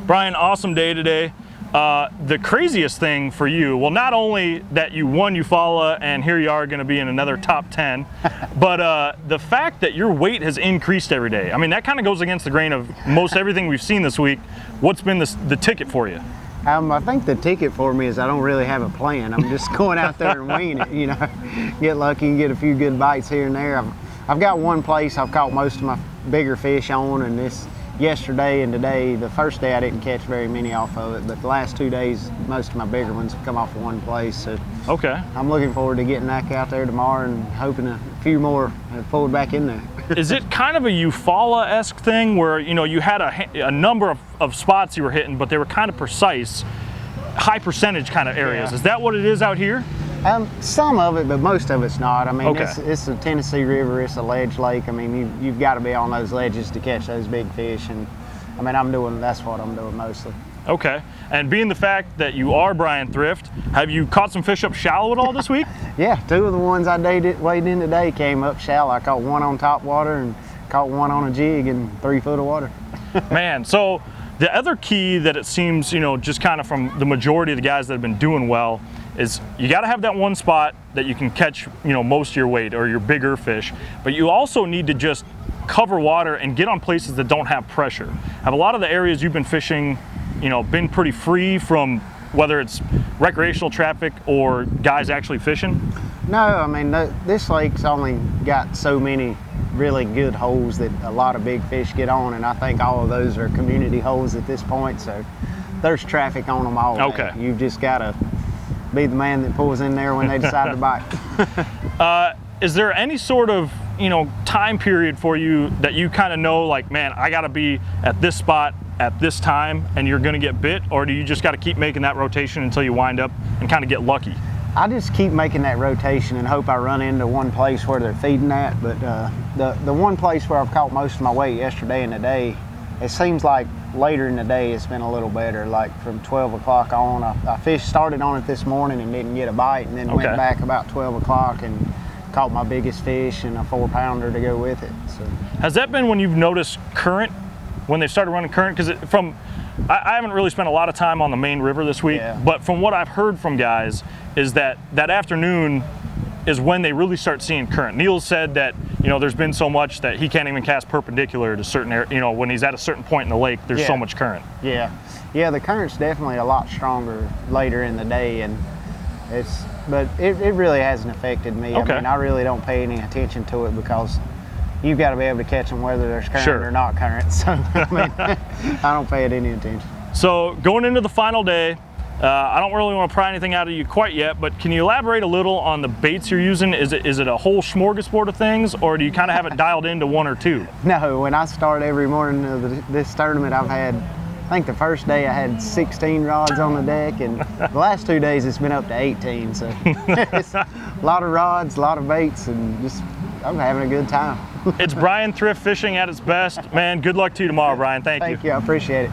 Brian, awesome day today. The craziest thing for you, well, not only that you won Eufaula and here you are going to be in another top 10, but the fact that your weight has increased every day. I mean, that kind of goes against the grain of most everything we've seen this week. What's been the ticket for you? I think the ticket for me is I don't really have a plan. I'm just going out there and winging it, you know. Get lucky and get a few good bites here and there. I've got one place I've caught most of my bigger fish on, and this yesterday and today, the first day I didn't catch very many off of it, but the last 2 days, most of my bigger ones have come off of one place. So okay. I'm looking forward to getting back out there tomorrow and hoping a few more have pulled back in there. Is it kind of a Eufaula-esque thing where, you know, you had a number of spots you were hitting, but they were kind of precise, high percentage kind of areas? Yeah. Is that what it is out here? Some of it, but most of it's not. I mean, okay. It's the Tennessee River, it's a ledge lake. I mean, you've got to be on those ledges to catch those big fish, and I mean, that's what I'm doing mostly. Okay, and being the fact that you are Brian Thrift, have you caught some fish up shallow at all this week? Yeah, 2 of the ones I weighed in today came up shallow. I caught one on top water and caught one on a jig in 3 foot of water. Man, so the other key that it seems, you know, just kind of from the majority of the guys that have been doing well, is you got to have that one spot that you can catch, you know, most of your weight or your bigger fish, but you also need to just cover water and get on places that don't have pressure. Have a lot of the areas you've been fishing, you know, been pretty free from whether it's recreational traffic or guys actually fishing? No, I mean, this lake's only got so many really good holes that a lot of big fish get on, and I think all of those are community holes at this point, so there's traffic on them all day. Okay. You've just got to be the man that pulls in there when they decide to bite. Is there any sort of, you know, time period for you that you kind of know, like, man, I got to be at this spot at this time and you're going to get bit, or do you just got to keep making that rotation until you wind up and kind of get lucky? I just keep making that rotation and hope I run into one place where they're feeding at, but the one place where I've caught most of my weight yesterday and today, it seems like later in the day it's been a little better, like from 12 o'clock on. I started on it this morning and didn't get a bite, and then okay. went back about 12 o'clock and caught my biggest fish and a 4-pounder to go with it. So. Has that been when you've noticed current, when they started running current? Because I haven't really spent a lot of time on the main river this week, yeah. But from what I've heard from guys is that afternoon is when they really start seeing current. Neil said that, you know, there's been so much that he can't even cast perpendicular to certain areas. You know, when he's at a certain point in the lake, there's so much current. Yeah, the current's definitely a lot stronger later in the day, and but it really hasn't affected me. Okay. I mean, I really don't pay any attention to it because you've got to be able to catch them whether there's current sure. or not current. So I mean, I don't pay it any attention. So going into the final day, I don't really want to pry anything out of you quite yet, but can you elaborate a little on the baits you're using? Is it a whole smorgasbord of things, or do you kind of have it dialed into 1 or 2? No, when I start every morning of this tournament, I think the first day I had 16 rods on the deck, and the last 2 days it's been up to 18. So it's a lot of rods, a lot of baits, and just I'm having a good time. It's Brian Thrift fishing at its best. Man, good luck to you tomorrow, Brian. Thank you. Thank you, I appreciate it.